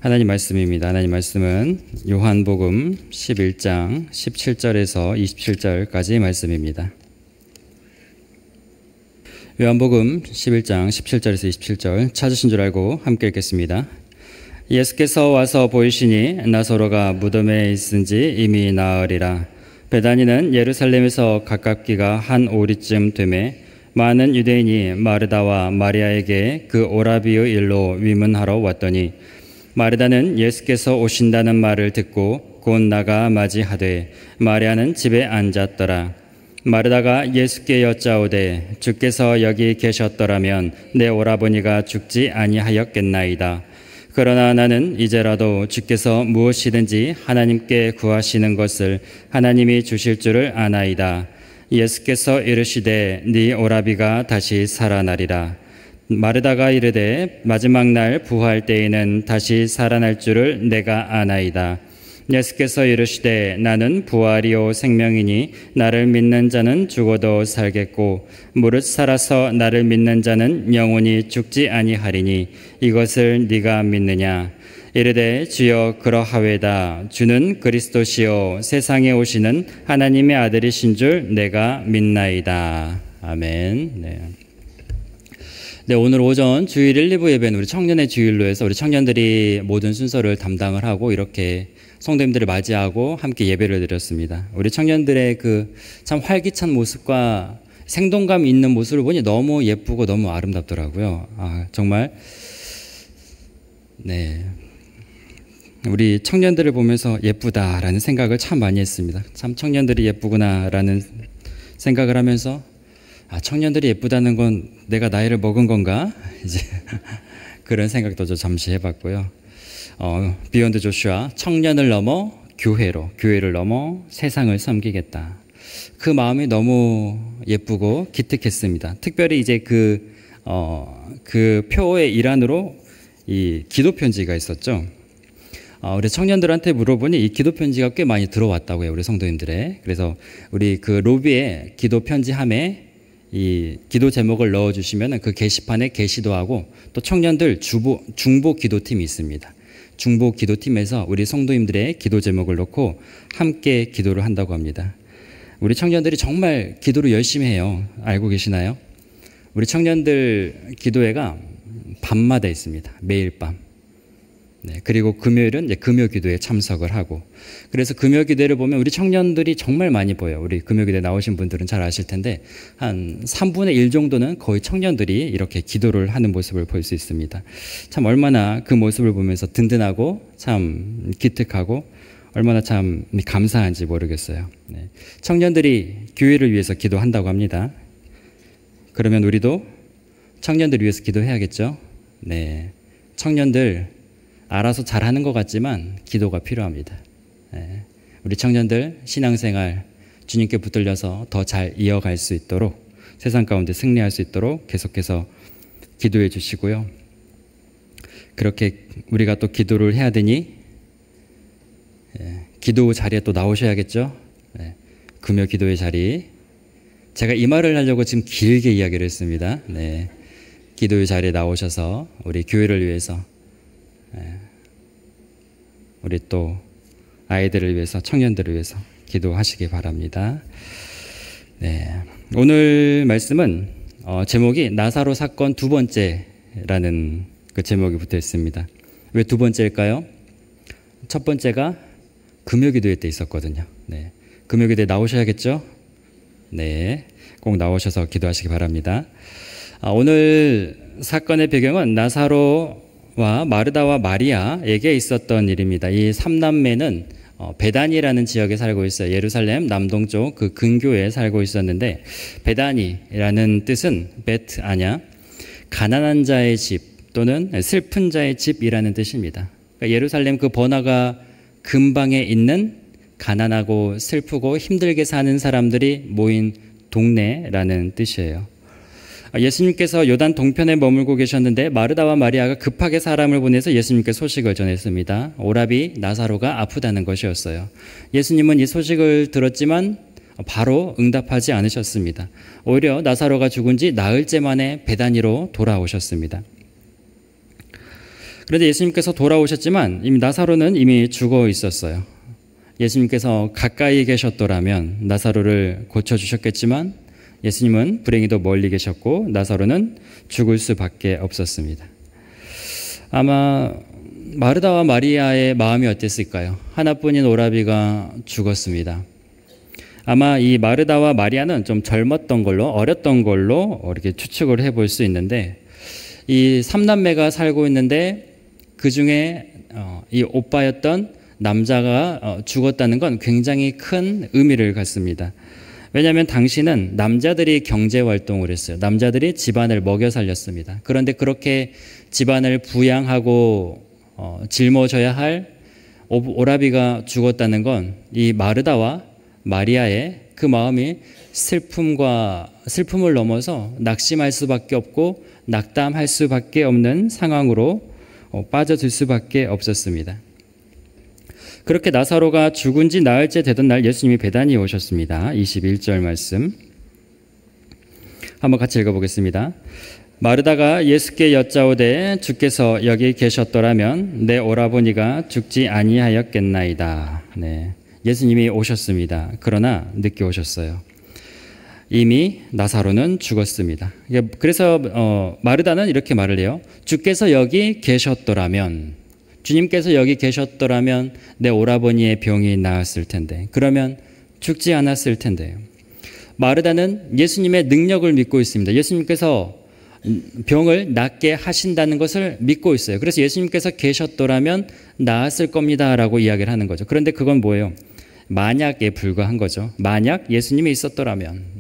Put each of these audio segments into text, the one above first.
하나님 말씀입니다. 하나님 말씀은 요한복음 11장 17절에서 27절까지 말씀입니다. 요한복음 11장 17절에서 27절 찾으신 줄 알고 함께 읽겠습니다. 예수께서 와서 보이시니 나사로가 무덤에 있은지 이미 나으리라. 베다니는 예루살렘에서 가깝기가 한 오리쯤 되매 많은 유대인이 마르다와 마리아에게 그 오라비의 일로 위문하러 왔더니 마르다는 예수께서 오신다는 말을 듣고 곧 나가 맞이하되 마리아는 집에 앉았더라. 마르다가 예수께 여짜오되 주께서 여기 계셨더라면 내 오라버니가 죽지 아니하였겠나이다. 그러나 나는 이제라도 주께서 무엇이든지 하나님께 구하시는 것을 하나님이 주실 줄을 아나이다. 예수께서 이르시되 네 오라비가 다시 살아나리라. 마르다가 이르되 마지막 날 부활 때에는 다시 살아날 줄을 내가 아나이다. 예수께서 이르시되 나는 부활이요 생명이니 나를 믿는 자는 죽어도 살겠고 무릇 살아서 나를 믿는 자는 영원히 죽지 아니하리니 이것을 네가 믿느냐. 이르되 주여 그러하외다. 주는 그리스도시요 세상에 오시는 하나님의 아들이신 줄 내가 믿나이다. 아멘. 네, 오늘 오전 주일 1, 2부 예배는 우리 청년의 주일로 해서 우리 청년들이 모든 순서를 담당을 하고 이렇게 성도님들을 맞이하고 함께 예배를 드렸습니다. 우리 청년들의 그 참 활기찬 모습과 생동감 있는 모습을 보니 너무 예쁘고 너무 아름답더라고요. 정말 네, 우리 청년들을 보면서 예쁘다라는 생각을 참 많이 했습니다. 참 청년들이 예쁘구나라는 생각을 하면서 청년들이 예쁘다는 건 내가 나이를 먹은 건가? 이제 그런 생각도 좀 잠시 해봤고요. 비욘드 조슈아, 청년을 넘어 교회를 넘어 세상을 섬기겠다. 그 마음이 너무 예쁘고 기특했습니다. 특별히 이제 그 표의 일환으로 이 기도 편지가 있었죠. 우리 청년들한테 물어보니 이 기도 편지가 꽤 많이 들어왔다고 해요, 우리 성도님들의. 그래서 우리 그 로비에 기도 편지함에 이 기도 제목을 넣어주시면 그 게시판에 게시도 하고 또 청년들 중보 기도팀이 있습니다. 중보 기도팀에서 우리 성도님들의 기도 제목을 넣고 함께 기도를 한다고 합니다. 우리 청년들이 정말 기도를 열심히 해요. 알고 계시나요? 우리 청년들 기도회가 밤마다 있습니다. 매일 밤. 네, 그리고 금요일은 이제 금요 기도에 참석을 하고, 그래서 금요 기도를 보면 우리 청년들이 정말 많이 보여요. 우리 금요 기도에 나오신 분들은 잘 아실 텐데 한 3분의 1 정도는 거의 청년들이 이렇게 기도를 하는 모습을 볼 수 있습니다. 참 얼마나 그 모습을 보면서 든든하고 참 기특하고 얼마나 참 감사한지 모르겠어요. 네, 청년들이 교회를 위해서 기도한다고 합니다. 그러면 우리도 청년들을 위해서 기도해야겠죠? 네, 청년들 알아서 잘하는 것 같지만 기도가 필요합니다. 우리 청년들 신앙생활 주님께 붙들려서 더 잘 이어갈 수 있도록, 세상 가운데 승리할 수 있도록 계속해서 기도해 주시고요. 그렇게 우리가 또 기도를 해야 되니 기도 자리에 또 나오셔야겠죠. 금요 기도의 자리. 제가 이 말을 하려고 지금 길게 이야기를 했습니다. 네, 기도의 자리에 나오셔서 우리 교회를 위해서, 우리 또 아이들을 위해서, 청년들을 위해서 기도하시기 바랍니다. 네, 오늘 말씀은 제목이 나사로 사건 두 번째라는 그 제목이 붙어 있습니다. 왜 두 번째일까요? 첫 번째가 금요기도회 때 있었거든요. 네, 금요기도회 나오셔야겠죠? 네, 꼭 나오셔서 기도하시기 바랍니다. 오늘 사건의 배경은 나사로와 마르다와 마리아에게 있었던 일입니다. 이 3남매는 베다니라는 지역에 살고 있어요. 예루살렘 남동쪽 그 근교에 살고 있었는데, 베다니라는 뜻은 베트 아냐, 가난한 자의 집 또는 슬픈 자의 집이라는 뜻입니다. 그러니까 예루살렘 그 번화가 근방에 있는 가난하고 슬프고 힘들게 사는 사람들이 모인 동네라는 뜻이에요. 예수님께서 요단 동편에 머물고 계셨는데 마르다와 마리아가 급하게 사람을 보내서 예수님께 소식을 전했습니다. 오라비 나사로가 아프다는 것이었어요. 예수님은 이 소식을 들었지만 바로 응답하지 않으셨습니다. 오히려 나사로가 죽은 지 나흘째 만에 베다니로 돌아오셨습니다. 그런데 예수님께서 돌아오셨지만 이미 나사로는 이미 죽어 있었어요. 예수님께서 가까이 계셨더라면 나사로를 고쳐주셨겠지만 예수님은 불행히도 멀리 계셨고 나사로는 죽을 수밖에 없었습니다. 아마 마르다와 마리아의 마음이 어땠을까요? 하나뿐인 오라비가 죽었습니다. 아마 이 마르다와 마리아는 좀 젊었던 걸로, 어렸던 걸로 이렇게 추측을 해볼 수 있는데, 이 삼남매가 살고 있는데 그 중에 이 오빠였던 남자가 죽었다는 건 굉장히 큰 의미를 갖습니다. 왜냐하면 당시는 남자들이 경제 활동을 했어요. 남자들이 집안을 먹여 살렸습니다. 그런데 그렇게 집안을 부양하고 짊어져야 할 오라비가 죽었다는 건 이 마르다와 마리아의 그 마음이 슬픔을 넘어서 낙심할 수밖에 없고 낙담할 수밖에 없는 상황으로 빠져들 수밖에 없었습니다. 그렇게 나사로가 죽은 지 나흘째 되던 날 예수님이 베다니에 오셨습니다. 21절 말씀 한번 같이 읽어보겠습니다. 마르다가 예수께 여짜오되 주께서 여기 계셨더라면 내 오라버니가 죽지 아니하였겠나이다. 네, 예수님이 오셨습니다. 그러나 늦게 오셨어요. 이미 나사로는 죽었습니다. 그래서 마르다는 이렇게 말을 해요. 주께서 여기 계셨더라면, 주님께서 여기 계셨더라면 내 오라버니의 병이 나았을 텐데, 그러면 죽지 않았을 텐데. 마르다는 예수님의 능력을 믿고 있습니다. 예수님께서 병을 낫게 하신다는 것을 믿고 있어요. 그래서 예수님께서 계셨더라면 나았을 겁니다 라고 이야기를 하는 거죠. 그런데 그건 뭐예요? 만약에 불과한 거죠. 만약 예수님이 있었더라면.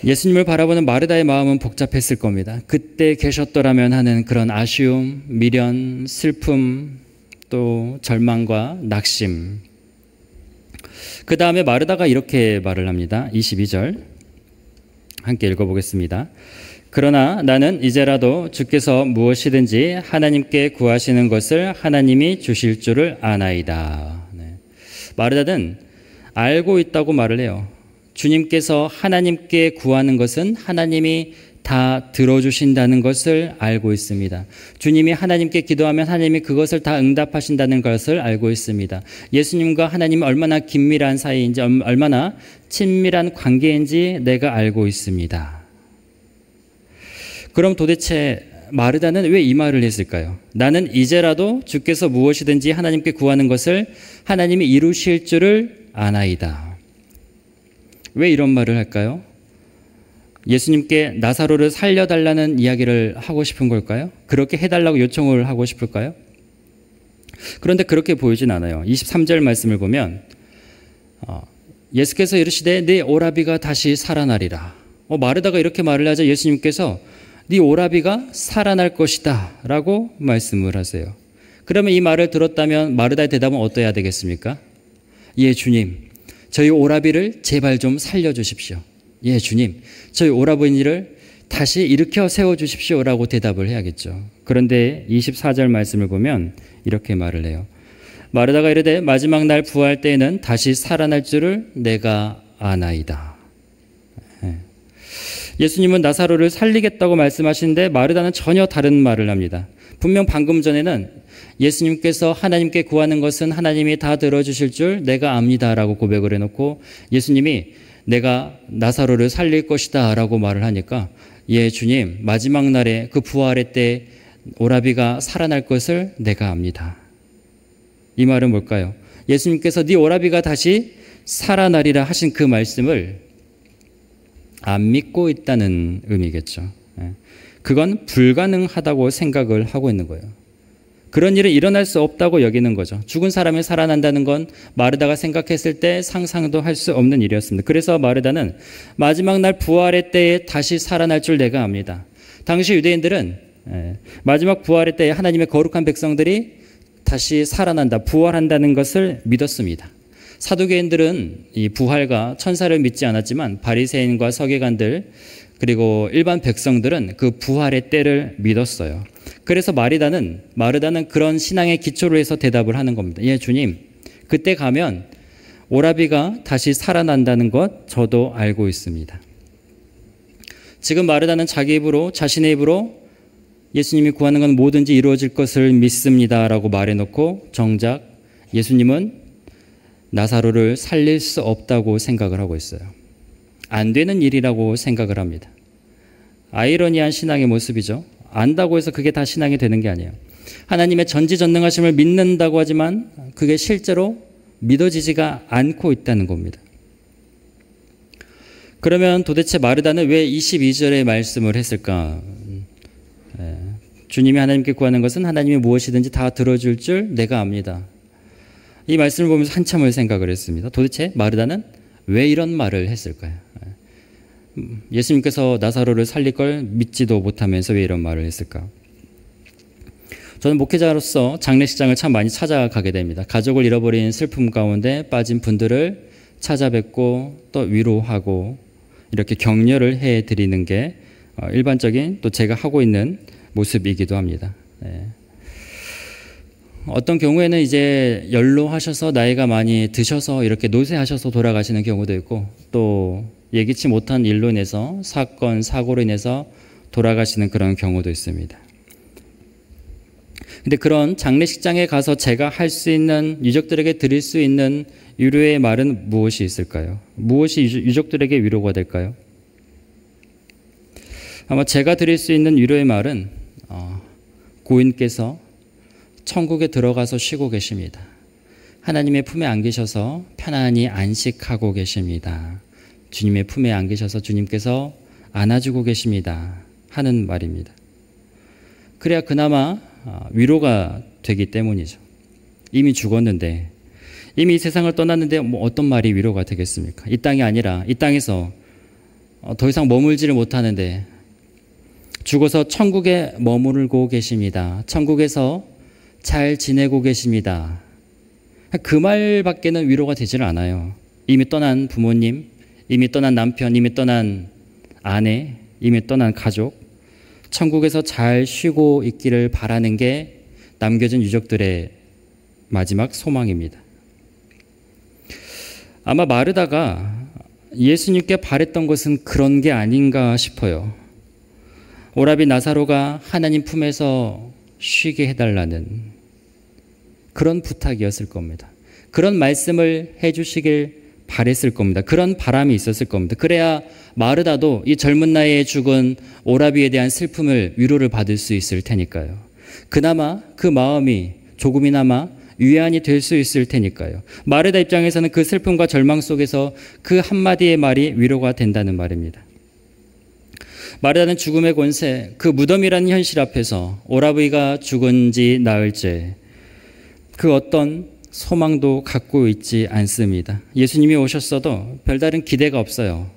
예수님을 바라보는 마르다의 마음은 복잡했을 겁니다. 그때 계셨더라면 하는 그런 아쉬움, 미련, 슬픔, 또 절망과 낙심. 그 다음에 마르다가 이렇게 말을 합니다. 22절 함께 읽어보겠습니다. 그러나 나는 이제라도 주께서 무엇이든지 하나님께 구하시는 것을 하나님이 주실 줄을 아나이다. 네. 마르다는 알고 있다고 말을 해요. 주님께서 하나님께 구하는 것은 하나님이 다 들어주신다는 것을 알고 있습니다. 주님이 하나님께 기도하면 하나님이 그것을 다 응답하신다는 것을 알고 있습니다. 예수님과 하나님이 얼마나 긴밀한 사이인지, 얼마나 친밀한 관계인지 내가 알고 있습니다. 그럼 도대체 마르다는 왜 이 말을 했을까요? 나는 이제라도 주께서 무엇이든지 하나님께 구하는 것을 하나님이 이루실 줄을 아나이다. 왜 이런 말을 할까요? 예수님께 나사로를 살려달라는 이야기를 하고 싶은 걸까요? 그렇게 해달라고 요청을 하고 싶을까요? 그런데 그렇게 보이진 않아요. 23절 말씀을 보면 예수께서 이르시되 네 오라비가 다시 살아나리라. 마르다가 이렇게 말을 하자 예수님께서 네 오라비가 살아날 것이다 라고 말씀을 하세요. 그러면 이 말을 들었다면 마르다의 대답은 어떠해야 되겠습니까? 예, 주님, 저희 오라비를 제발 좀 살려주십시오. 예, 주님, 저희 오라버니를 다시 일으켜 세워주십시오 라고 대답을 해야겠죠. 그런데 24절 말씀을 보면 이렇게 말을 해요. 마르다가 이르되 마지막 날 부활 때에는 다시 살아날 줄을 내가 아나이다. 예수님은 나사로를 살리겠다고 말씀하시는데 마르다는 전혀 다른 말을 합니다. 분명 방금 전에는 예수님께서 하나님께 구하는 것은 하나님이 다 들어주실 줄 내가 압니다 라고 고백을 해놓고 예수님이 내가 나사로를 살릴 것이다 라고 말을 하니까 예, 주님, 마지막 날에 그 부활의 때 오라비가 살아날 것을 내가 압니다. 이 말은 뭘까요? 예수님께서 네 오라비가 다시 살아나리라 하신 그 말씀을 안 믿고 있다는 의미겠죠. 그건 불가능하다고 생각을 하고 있는 거예요. 그런 일은 일어날 수 없다고 여기는 거죠. 죽은 사람이 살아난다는 건 마르다가 생각했을 때 상상도 할 수 없는 일이었습니다. 그래서 마르다는 마지막 날 부활의 때에 다시 살아날 줄 내가 압니다. 당시 유대인들은 마지막 부활의 때에 하나님의 거룩한 백성들이 다시 살아난다, 부활한다는 것을 믿었습니다. 사두개인들은 이 부활과 천사를 믿지 않았지만 바리새인과 서기관들 그리고 일반 백성들은 그 부활의 때를 믿었어요. 그래서 마르다는 그런 신앙의 기초로 해서 대답을 하는 겁니다. 예, 주님, 그때 가면 오라비가 다시 살아난다는 것 저도 알고 있습니다. 지금 마르다는 자신의 입으로 예수님이 구하는 건 뭐든지 이루어질 것을 믿습니다라고 말해놓고 정작 예수님은 나사로를 살릴 수 없다고 생각을 하고 있어요. 안 되는 일이라고 생각을 합니다. 아이러니한 신앙의 모습이죠. 안다고 해서 그게 다 신앙이 되는 게 아니에요. 하나님의 전지전능하심을 믿는다고 하지만 그게 실제로 믿어지지가 않고 있다는 겁니다. 그러면 도대체 마르다는 왜 22절의 말씀을 했을까? 주님이 하나님께 구하는 것은 하나님이 무엇이든지 다 들어줄 줄 내가 압니다. 이 말씀을 보면서 한참을 생각을 했습니다. 도대체 마르다는 왜 이런 말을 했을까요? 예수님께서 나사로를 살릴 걸 믿지도 못하면서 왜 이런 말을 했을까? 저는 목회자로서 장례식장을 참 많이 찾아가게 됩니다. 가족을 잃어버린 슬픔 가운데 빠진 분들을 찾아뵙고 또 위로하고 이렇게 격려를 해드리는 게 일반적인 또 제가 하고 있는 모습이기도 합니다. 어떤 경우에는 이제 연로하셔서 나이가 많이 드셔서 이렇게 노쇠하셔서 돌아가시는 경우도 있고 또 예기치 못한 일로 인해서 사건, 사고로 인해서 돌아가시는 그런 경우도 있습니다. 근데 그런 장례식장에 가서 제가 할 수 있는, 유족들에게 드릴 수 있는 위로의 말은 무엇이 있을까요? 무엇이 유족들에게 위로가 될까요? 아마 제가 드릴 수 있는 위로의 말은 고인께서 천국에 들어가서 쉬고 계십니다. 하나님의 품에 안기셔서 편안히 안식하고 계십니다. 주님의 품에 안기셔서 주님께서 안아주고 계십니다. 하는 말입니다. 그래야 그나마 위로가 되기 때문이죠. 이미 죽었는데, 이미 이 세상을 떠났는데 어떤 말이 위로가 되겠습니까? 이 땅이 아니라 이 땅에서 더 이상 머물지를 못하는데 죽어서 천국에 머무르고 계십니다. 천국에서 잘 지내고 계십니다. 그 말밖에는 위로가 되지를 않아요. 이미 떠난 부모님, 이미 떠난 남편, 이미 떠난 아내, 이미 떠난 가족, 천국에서 잘 쉬고 있기를 바라는 게 남겨진 유족들의 마지막 소망입니다. 아마 마르다가 예수님께 바랬던 것은 그런 게 아닌가 싶어요. 오라비 나사로가 하나님 품에서 쉬게 해달라는 그런 부탁이었을 겁니다. 그런 말씀을 해주시길 바랬을 겁니다. 그런 바람이 있었을 겁니다. 그래야 마르다도 이 젊은 나이에 죽은 오라비에 대한 슬픔을 위로를 받을 수 있을 테니까요. 그나마 그 마음이 조금이나마 위안이 될 수 있을 테니까요. 마르다 입장에서는 그 슬픔과 절망 속에서 그 한마디의 말이 위로가 된다는 말입니다. 마르다는 죽음의 권세, 그 무덤이라는 현실 앞에서 오라비가 죽은지 나을지 그 어떤 소망도 갖고 있지 않습니다. 예수님이 오셨어도 별다른 기대가 없어요.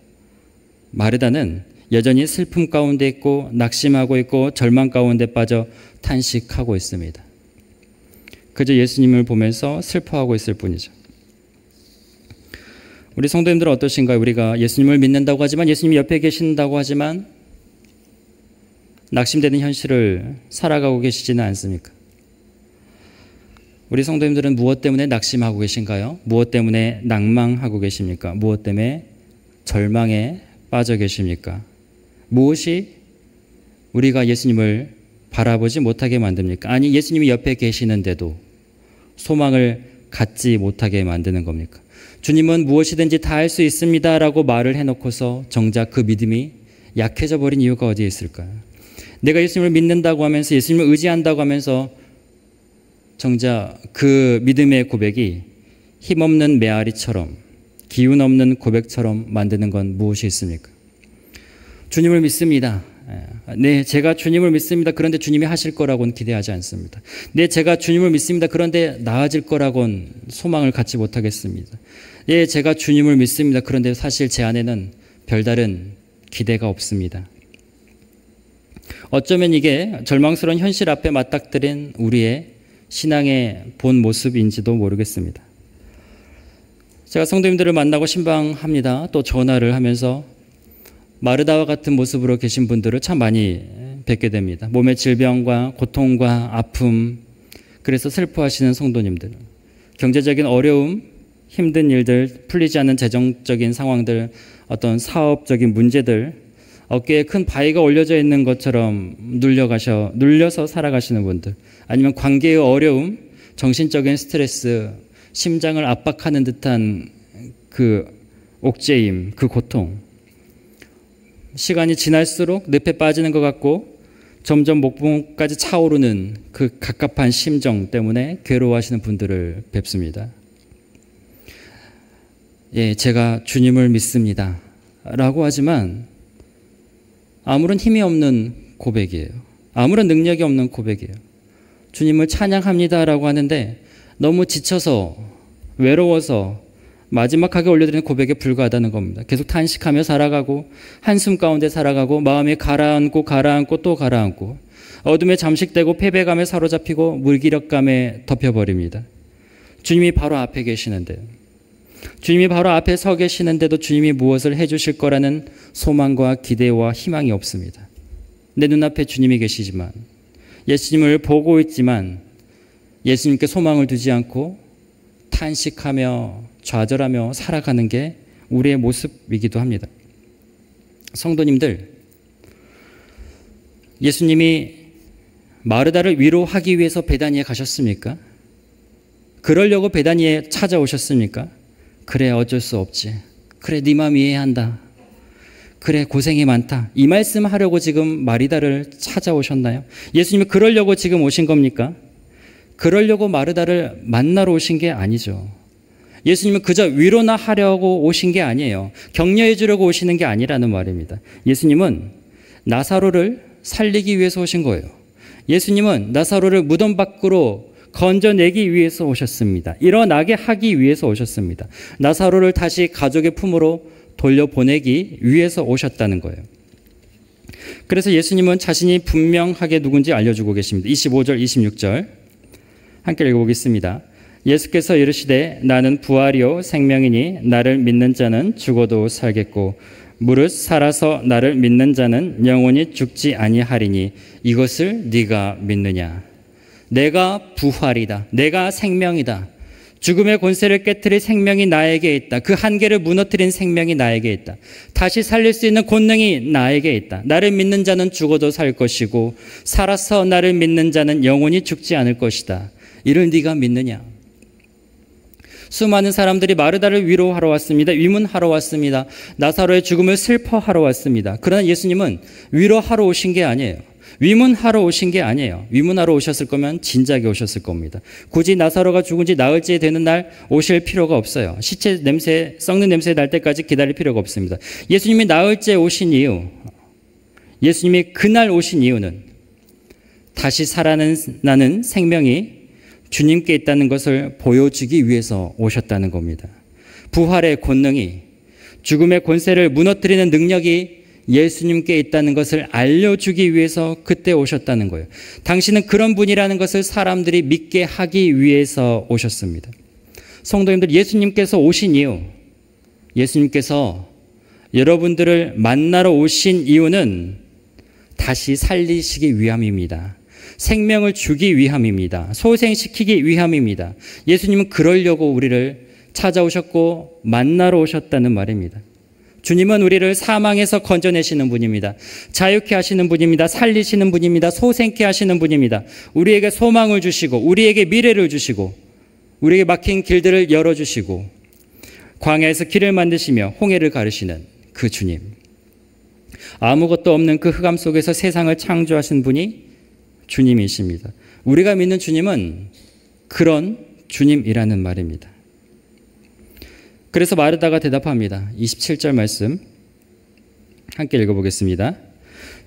마르다는 여전히 슬픔 가운데 있고 낙심하고 있고 절망 가운데 빠져 탄식하고 있습니다. 그저 예수님을 보면서 슬퍼하고 있을 뿐이죠. 우리 성도님들은 어떠신가요? 우리가 예수님을 믿는다고 하지만, 예수님이 옆에 계신다고 하지만 낙심되는 현실을 살아가고 계시지는 않습니까? 우리 성도님들은 무엇 때문에 낙심하고 계신가요? 무엇 때문에 낭망하고 계십니까? 무엇 때문에 절망에 빠져 계십니까? 무엇이 우리가 예수님을 바라보지 못하게 만듭니까? 아니, 예수님이 옆에 계시는데도 소망을 갖지 못하게 만드는 겁니까? 주님은 무엇이든지 다 할 수 있습니다 라고 말을 해놓고서 정작 그 믿음이 약해져 버린 이유가 어디에 있을까요? 내가 예수님을 믿는다고 하면서, 예수님을 의지한다고 하면서 정작 그 믿음의 고백이 힘없는 메아리처럼, 기운 없는 고백처럼 만드는 건 무엇이 있습니까? 주님을 믿습니다. 네, 제가 주님을 믿습니다. 그런데 주님이 하실 거라고는 기대하지 않습니다. 네, 제가 주님을 믿습니다. 그런데 나아질 거라고는 소망을 갖지 못하겠습니다. 예, 제가 주님을 믿습니다. 그런데 사실 제 안에는 별다른 기대가 없습니다. 어쩌면 이게 절망스러운 현실 앞에 맞닥뜨린 우리의 신앙의 본 모습인지도 모르겠습니다. 제가 성도님들을 만나고 신방합니다. 또 전화를 하면서 마르다와 같은 모습으로 계신 분들을 참 많이 뵙게 됩니다. 몸의 질병과 고통과 아픔, 그래서 슬퍼하시는 성도님들, 경제적인 어려움, 힘든 일들, 풀리지 않는 재정적인 상황들, 어떤 사업적인 문제들, 어깨에 큰 바위가 올려져 있는 것처럼 눌려서 살아가시는 분들, 아니면 관계의 어려움, 정신적인 스트레스, 심장을 압박하는 듯한 그 옥죄임, 그 고통, 시간이 지날수록 늪에 빠지는 것 같고 점점 목부분까지 차오르는 그 갑갑한 심정 때문에 괴로워하시는 분들을 뵙습니다. 예, 제가 주님을 믿습니다 라고 하지만 아무런 힘이 없는 고백이에요. 아무런 능력이 없는 고백이에요. 주님을 찬양합니다 라고 하는데 너무 지쳐서 외로워서 마지막하게 올려드리는 고백에 불과하다는 겁니다. 계속 탄식하며 살아가고 한숨 가운데 살아가고 마음이 가라앉고 또 가라앉고 어둠에 잠식되고 패배감에 사로잡히고 무기력감에 덮여버립니다. 주님이 바로 앞에 계시는데, 주님이 바로 앞에 서 계시는데도 주님이 무엇을 해주실 거라는 소망과 기대와 희망이 없습니다. 내 눈앞에 주님이 계시지만, 예수님을 보고 있지만 예수님께 소망을 두지 않고 탄식하며 좌절하며 살아가는 게 우리의 모습이기도 합니다. 성도님들, 예수님이 마르다를 위로하기 위해서 베다니에 가셨습니까? 그러려고 베다니에 찾아오셨습니까? 그래, 어쩔 수 없지. 그래, 네 마음 이해한다. 그래, 고생이 많다. 이 말씀 하려고 지금 마리다를 찾아오셨나요? 예수님이 그러려고 지금 오신 겁니까? 그러려고 마르다를 만나러 오신 게 아니죠. 예수님은 그저 위로나 하려고 오신 게 아니에요. 격려해 주려고 오시는 게 아니라는 말입니다. 예수님은 나사로를 살리기 위해서 오신 거예요. 예수님은 나사로를 무덤 밖으로 건져내기 위해서 오셨습니다. 일어나게 하기 위해서 오셨습니다. 나사로를 다시 가족의 품으로 돌려보내기 위해서 오셨다는 거예요. 그래서 예수님은 자신이 분명하게 누군지 알려주고 계십니다. 25절, 26절 함께 읽어보겠습니다. 예수께서 이르시되 나는 부활이요 생명이니 나를 믿는 자는 죽어도 살겠고 무릇 살아서 나를 믿는 자는 영원히 죽지 아니하리니 이것을 네가 믿느냐. 내가 부활이다. 내가 생명이다. 죽음의 권세를 깨트릴 생명이 나에게 있다. 그 한계를 무너뜨린 생명이 나에게 있다. 다시 살릴 수 있는 권능이 나에게 있다. 나를 믿는 자는 죽어도 살 것이고 살아서 나를 믿는 자는 영원히 죽지 않을 것이다. 이를 네가 믿느냐. 수많은 사람들이 마르다를 위로하러 왔습니다. 위문하러 왔습니다. 나사로의 죽음을 슬퍼하러 왔습니다. 그러나 예수님은 위로하러 오신 게 아니에요. 위문하러 오신 게 아니에요. 위문하러 오셨을 거면 진작에 오셨을 겁니다. 굳이 나사로가 죽은 지 나흘째 되는 날 오실 필요가 없어요. 시체 냄새, 썩는 냄새 날 때까지 기다릴 필요가 없습니다. 예수님이 나흘째 오신 이유, 예수님이 그날 오신 이유는 다시 살아나는 생명이 주님께 있다는 것을 보여주기 위해서 오셨다는 겁니다. 부활의 권능이, 죽음의 권세를 무너뜨리는 능력이 예수님께 있다는 것을 알려주기 위해서 그때 오셨다는 거예요. 당신은 그런 분이라는 것을 사람들이 믿게 하기 위해서 오셨습니다. 성도님들, 예수님께서 오신 이유, 예수님께서 여러분들을 만나러 오신 이유는 다시 살리시기 위함입니다. 생명을 주기 위함입니다. 소생시키기 위함입니다. 예수님은 그러려고 우리를 찾아오셨고 만나러 오셨다는 말입니다. 주님은 우리를 사망에서 건져내시는 분입니다. 자유케 하시는 분입니다. 살리시는 분입니다. 소생케 하시는 분입니다. 우리에게 소망을 주시고 우리에게 미래를 주시고 우리에게 막힌 길들을 열어주시고 광야에서 길을 만드시며 홍해를 가르시는 그 주님. 아무것도 없는 그 흑암 속에서 세상을 창조하신 분이 주님이십니다. 우리가 믿는 주님은 그런 주님이라는 말입니다. 그래서 마르다가 대답합니다. 27절 말씀 함께 읽어보겠습니다.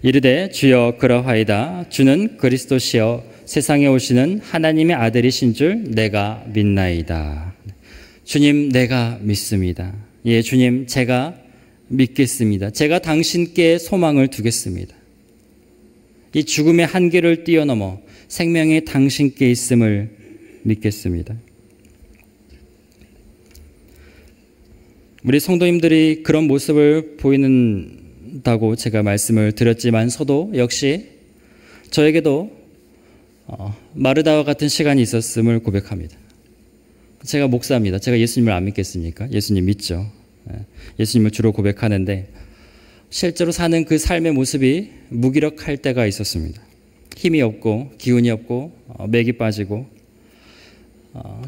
이르되 주여 그러하이다. 주는 그리스도시여 세상에 오시는 하나님의 아들이신 줄 내가 믿나이다. 주님, 내가 믿습니다. 예, 주님, 제가 믿겠습니다. 제가 당신께 소망을 두겠습니다. 이 죽음의 한계를 뛰어넘어 생명이 당신께 있음을 믿겠습니다. 우리 성도님들이 그런 모습을 보이는다고 제가 말씀을 드렸지만서도 역시 저에게도 마르다와 같은 시간이 있었음을 고백합니다. 제가 목사입니다. 제가 예수님을 안 믿겠습니까? 예수님 믿죠. 예수님을 주로 고백하는데 실제로 사는 그 삶의 모습이 무기력할 때가 있었습니다. 힘이 없고 기운이 없고 맥이 빠지고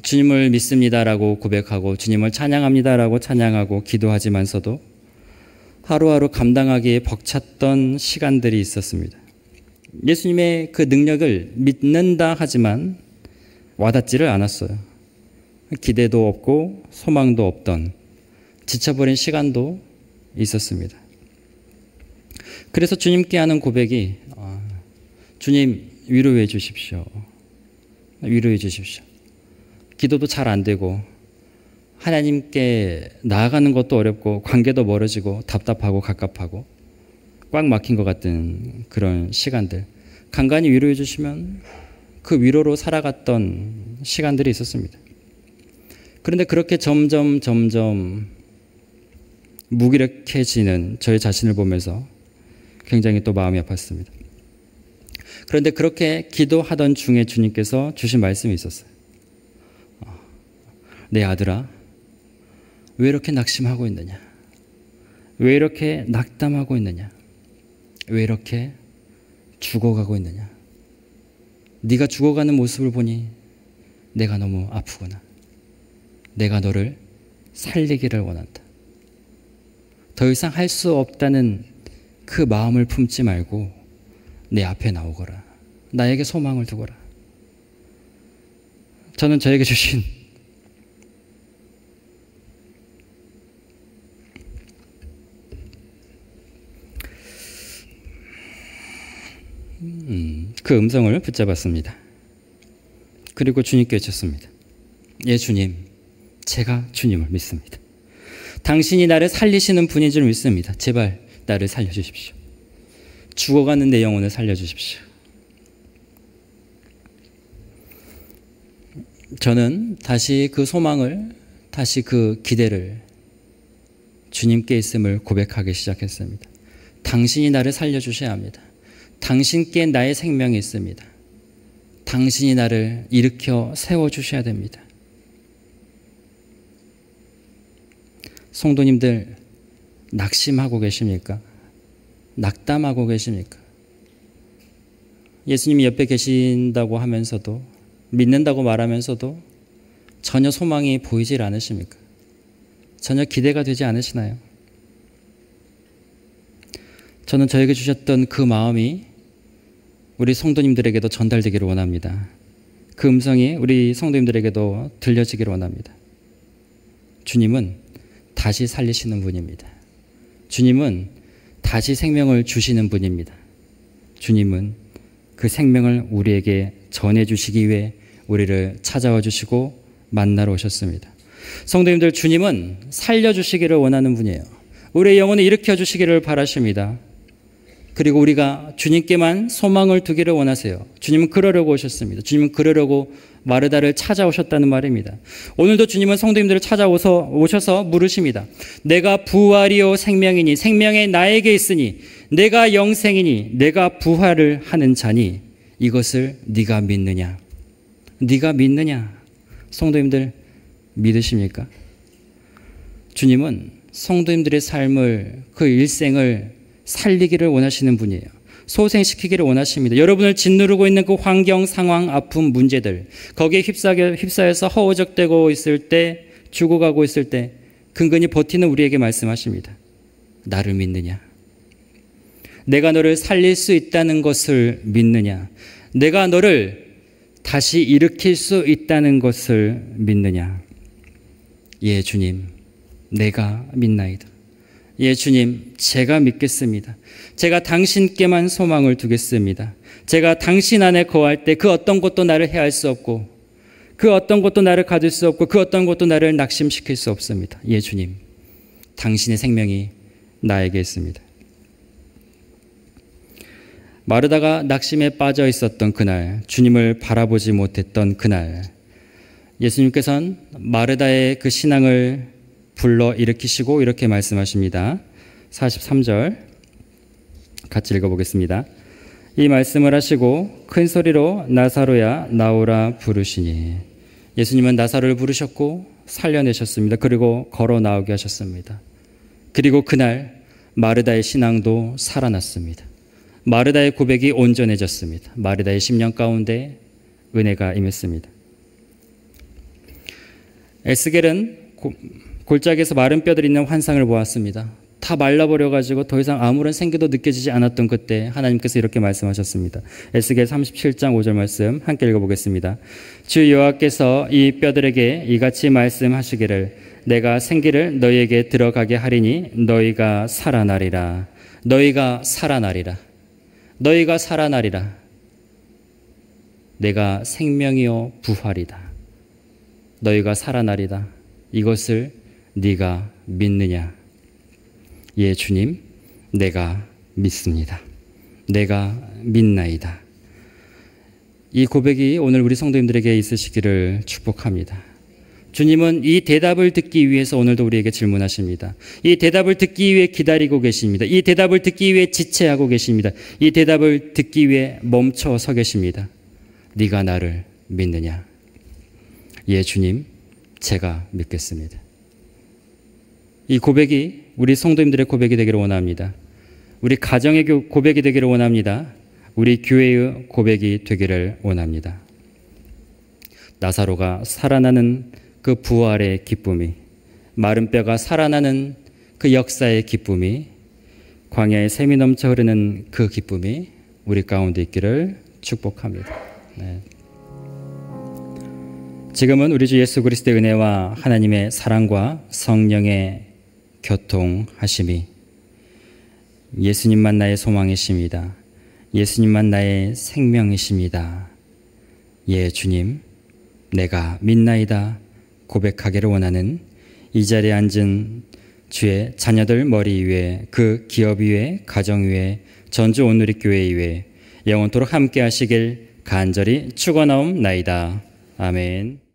주님을 믿습니다라고 고백하고 주님을 찬양합니다라고 찬양하고 기도하지만서도 하루하루 감당하기에 벅찼던 시간들이 있었습니다. 예수님의 그 능력을 믿는다 하지만 와닿지를 않았어요. 기대도 없고 소망도 없던 지쳐버린 시간도 있었습니다. 그래서 주님께 하는 고백이 주님 위로해 주십시오. 위로해 주십시오. 기도도 잘 안 되고 하나님께 나아가는 것도 어렵고 관계도 멀어지고 답답하고 갑갑하고 꽉 막힌 것 같은 그런 시간들, 간간히 위로해 주시면 그 위로로 살아갔던 시간들이 있었습니다. 그런데 그렇게 점점 무기력해지는 저의 자신을 보면서 굉장히 또 마음이 아팠습니다. 그런데 그렇게 기도하던 중에 주님께서 주신 말씀이 있었어요. 내 아들아, 왜 이렇게 낙심하고 있느냐? 왜 이렇게 낙담하고 있느냐? 왜 이렇게 죽어가고 있느냐? 네가 죽어가는 모습을 보니 내가 너무 아프구나. 내가 너를 살리기를 원한다. 더 이상 할 수 없다는 그 마음을 품지 말고 내 앞에 나오거라. 나에게 소망을 두거라. 저는 저에게 주신 그 음성을 붙잡았습니다. 그리고 주님께 외쳤습니다. 예, 주님, 제가 주님을 믿습니다. 당신이 나를 살리시는 분인 줄 믿습니다. 제발 나를 살려주십시오. 죽어가는 내 영혼을 살려주십시오. 저는 다시 그 소망을, 다시 그 기대를 주님께 있음을 고백하기 시작했습니다. 당신이 나를 살려주셔야 합니다. 당신께 나의 생명이 있습니다. 당신이 나를 일으켜 세워주셔야 됩니다. 성도님들, 낙심하고 계십니까? 낙담하고 계십니까? 예수님이 옆에 계신다고 하면서도, 믿는다고 말하면서도 전혀 소망이 보이질 않으십니까? 전혀 기대가 되지 않으시나요? 저는 저에게 주셨던 그 마음이 우리 성도님들에게도 전달되기를 원합니다. 그 음성이 우리 성도님들에게도 들려지기를 원합니다. 주님은 다시 살리시는 분입니다. 주님은 다시 생명을 주시는 분입니다. 주님은 그 생명을 우리에게 전해주시기 위해 우리를 찾아와 주시고 만나러 오셨습니다. 성도님들, 주님은 살려주시기를 원하는 분이에요. 우리의 영혼을 일으켜 주시기를 바라십니다. 그리고 우리가 주님께만 소망을 두기를 원하세요. 주님은 그러려고 오셨습니다. 주님은 그러려고 마르다를 찾아오셨다는 말입니다. 오늘도 주님은 성도님들을 찾아오셔서 물으십니다. 내가 부활이요 생명이니, 생명이 나에게 있으니, 내가 영생이니, 내가 부활을 하는 자니, 이것을 네가 믿느냐? 네가 믿느냐? 성도님들 믿으십니까? 주님은 성도님들의 삶을, 그 일생을 살리기를 원하시는 분이에요. 소생시키기를 원하십니다. 여러분을 짓누르고 있는 그 환경, 상황, 아픔, 문제들, 거기에 휩싸여서 허우적대고 있을 때, 죽어가고 있을 때 근근히 버티는 우리에게 말씀하십니다. 나를 믿느냐? 내가 너를 살릴 수 있다는 것을 믿느냐? 내가 너를 다시 일으킬 수 있다는 것을 믿느냐? 예, 주님, 내가 믿나이다. 예, 주님, 제가 믿겠습니다. 제가 당신께만 소망을 두겠습니다. 제가 당신 안에 거할 때 그 어떤 것도 나를 해할 수 없고, 그 어떤 것도 나를 가질 수 없고, 그 어떤 것도 나를 낙심시킬 수 없습니다. 예, 주님, 당신의 생명이 나에게 있습니다. 마르다가 낙심에 빠져 있었던 그날, 주님을 바라보지 못했던 그날, 예수님께서는 마르다의 그 신앙을 불러 일으키시고 이렇게 말씀하십니다. 43절 같이 읽어보겠습니다. 이 말씀을 하시고 큰 소리로 나사로야 나오라 부르시니, 예수님은 나사로를 부르셨고 살려내셨습니다. 그리고 걸어 나오게 하셨습니다. 그리고 그날 마르다의 신앙도 살아났습니다. 마르다의 고백이 온전해졌습니다. 마르다의 심령 가운데 은혜가 임했습니다. 에스겔은 골짜기에서 마른 뼈들이 있는 환상을 보았습니다. 다 말라버려가지고 더 이상 아무런 생기도 느껴지지 않았던 그때 하나님께서 이렇게 말씀하셨습니다. 에스겔 37장 5절 말씀 함께 읽어보겠습니다. 주 여호와께서 이 뼈들에게 이같이 말씀하시기를 내가 생기를 너희에게 들어가게 하리니 너희가 살아나리라. 너희가 살아나리라. 너희가 살아나리라. 내가 생명이요 부활이다. 너희가 살아나리다. 이것을 네가 믿느냐? 예, 주님, 내가 믿습니다. 내가 믿나이다. 이 고백이 오늘 우리 성도님들에게 있으시기를 축복합니다. 주님은 이 대답을 듣기 위해서 오늘도 우리에게 질문하십니다. 이 대답을 듣기 위해 기다리고 계십니다. 이 대답을 듣기 위해 지체하고 계십니다. 이 대답을 듣기 위해 멈춰 서 계십니다. 네가 나를 믿느냐? 예, 주님, 제가 믿겠습니다. 이 고백이 우리 성도님들의 고백이 되기를 원합니다. 우리 가정의 고백이 되기를 원합니다. 우리 교회의 고백이 되기를 원합니다. 나사로가 살아나는 그 부활의 기쁨이, 마른 뼈가 살아나는 그 역사의 기쁨이, 광야에 샘이 넘쳐 흐르는 그 기쁨이 우리 가운데 있기를 축복합니다. 네. 지금은 우리 주 예수 그리스도의 은혜와 하나님의 사랑과 성령의 교통하심이, 예수님만 나의 소망이십니다. 예수님만 나의 생명이십니다. 예, 주님, 내가 믿나이다 고백하기를 원하는 이 자리에 앉은 주의 자녀들 머리 위에, 그 기업 위에, 가정 위에, 전주 온누리교회 위에 영원토록 함께 하시길 간절히 축원하옵나이다. 아멘.